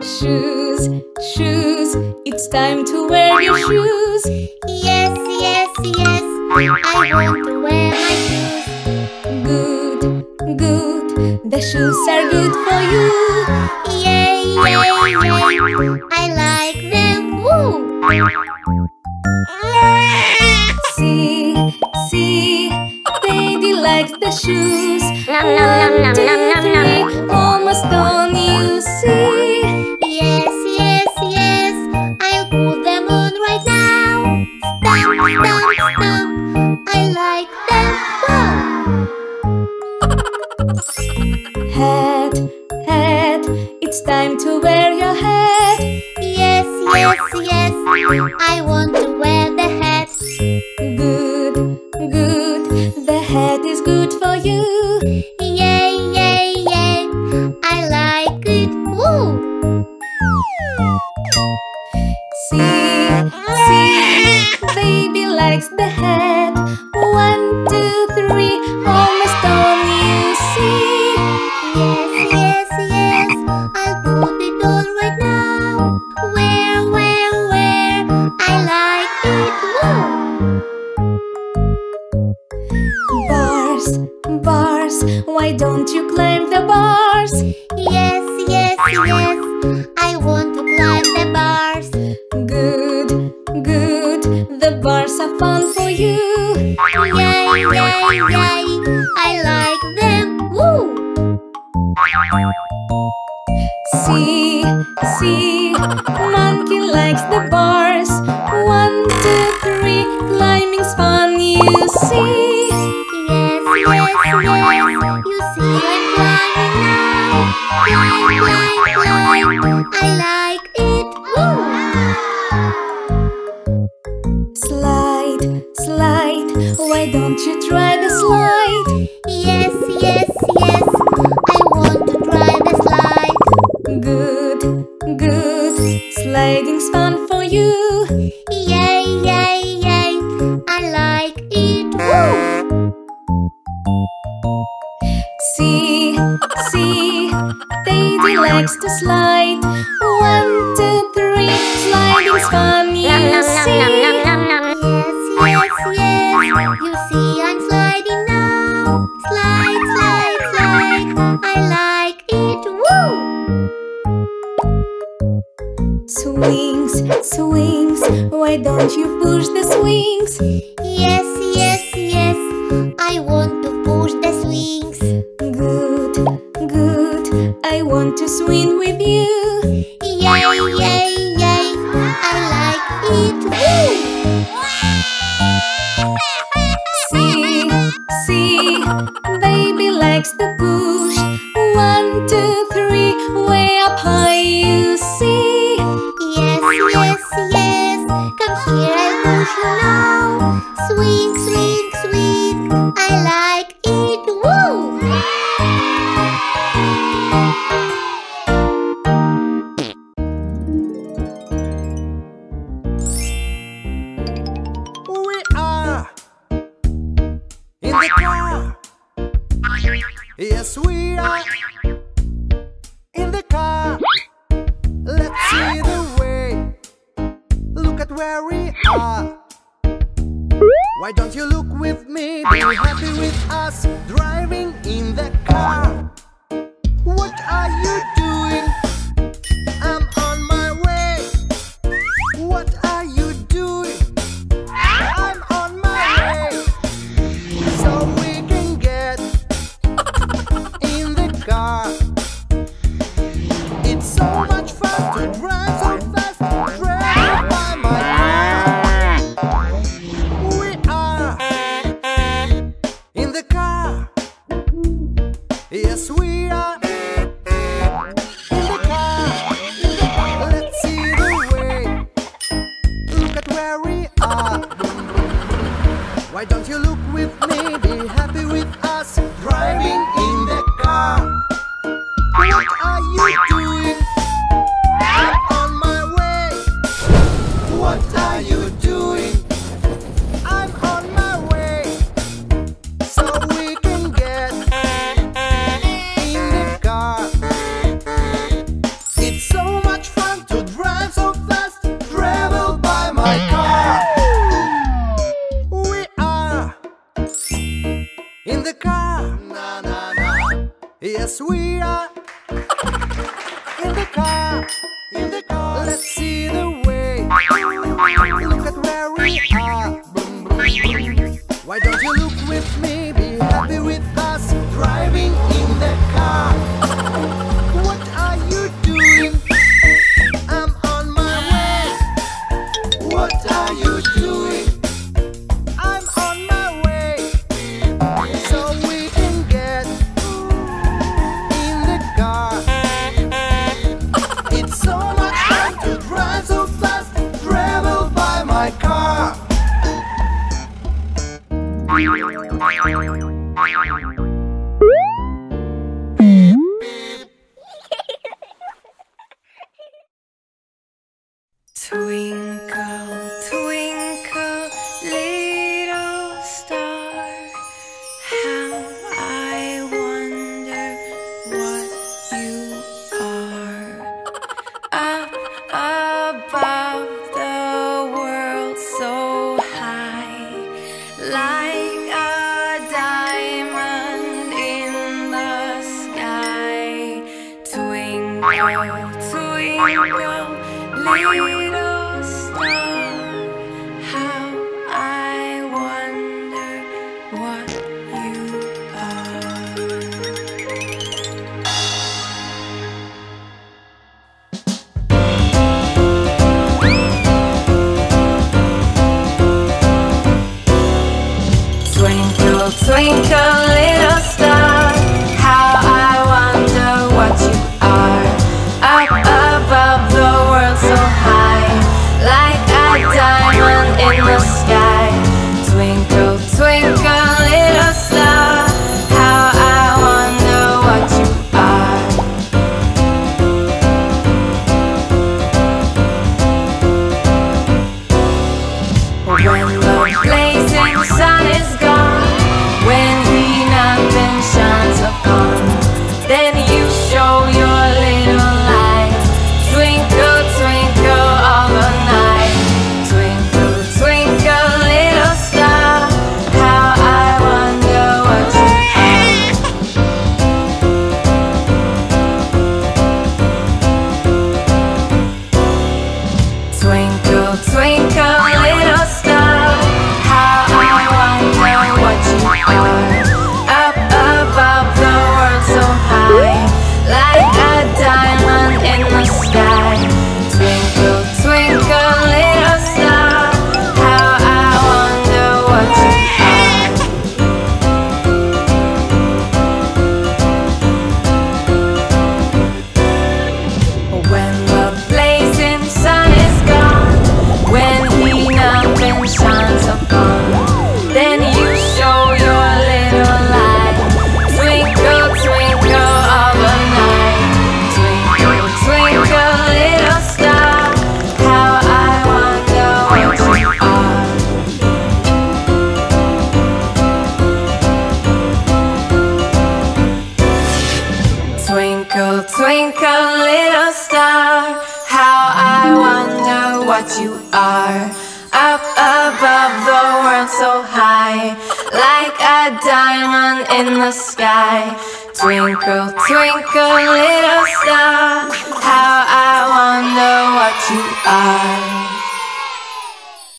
Shoes, shoes, it's time to wear your shoes. Yes, yes, yes, I want to wear my shoes. Good, good, the shoes are good for you. Yay, yay, yay, I like them, woo! See, see, Daddy likes the shoes. Nom, nom, nom, nom, nom, nom, nom. Almost done, you see. Yes, yes, yes, I'll put them on right now. Stomp, stomp, stomp, I like them, wow! Hat, hat, it's time to wear your hat. Yes, yes, yes, I want to wear the hat. Good, good, the hat is good for you. Yay, yay, yay, I like it, woo! See, see, baby likes the hat. 1, 2, 3, almost done, you see. Yes, yes, yes, I'll put it on right now. Where, I like it, woo! Bars, bars, why don't you climb the bars? Yes, yes, yes, I want to climb the bars. Good, good, the bars are fun for you. Yay, yay, yay, I like them, woo! See, see, monkey likes the bars. 1, 2, 3, climbing's fun, you see. Yes, yes, yes, you see I'm climbing now. Climb, I like it, woo! Slide, slide, why don't you try the slide? Yes, yes, yes, I want to try the slide. Good, good, sliding's fun for you. Yay, yay, yay, I like it, woo! See, see, Daddy likes to slide. 1, 2, 3, sliding's fun, you see. Yes, yes, yes, you see I'm sliding now. Slide, slide, slide, I like it, woo! Swings, swings, why don't you push the swings? Yes, yes, yes, I want to push the swings. Good, good, I want to swing with you. Yay, yay, yay, I like it, woo! See, see, baby likes to push. 1, 2, 3, way up high, you see. Yes, yes, yes, come here, I'll push you now. Swing, swing, swing, I like it, woo! We are in the car. Yes, we are in the car. Let's see the way. Look at where we are. Why don't you look with me? Be happy with us driving in the car. What are you doing? I'm on my way. What are you doing? I'm on my way. So we can get in the car. It's so much fun to drive so fast, drive by my car. We are in the car. Yes, we are in the car. Let's see the way. Look at where we are. Why don't you look with me? Be happy with us driving in the car. What are you doing? I'm on my way. What are you doing? I'm on my way. So we can get in the Yes, we are in the car, in the car. Let's see the way. Look at where we are. Boom, boom, boom. Why don't you look with me? Be happy with us driving in the car. What are you doing? I'm on my way. What are you doing? I'm on my way. So we can get in the car. It's so much fun to drive so fast, travel by my car. Twinkle, twinkle, little star, how I wonder what you are. Up above the world so high, like a diamond in the sky. Twinkle, twinkle, little star, how I wonder what you are. Twinkle, twinkle, little star, how I wonder what you are. Up above the world so high, like a diamond in the sky. Twinkle, twinkle, little star, how I wonder what you are. When the blazing sun is gone, when nothing shines upon, then you show your little light. Twinkle, twinkle all the night. Twinkle, twinkle, little star, how I wonder what you are. Twinkle, twinkle, little star, how I wonder what you are. Up above the world so high, like a diamond in the sky. Twinkle, twinkle, little star, how I wonder what you are. When the blazing sun is gone, when nothing shines upon, then you show your little light. Twinkle, twinkle all the night. Twinkle, twinkle, little star, how I wonder what you are. Twinkle, twinkle, little star, how I wonder what you are. Up above the world so high, like a diamond in the sky. Twinkle, twinkle, little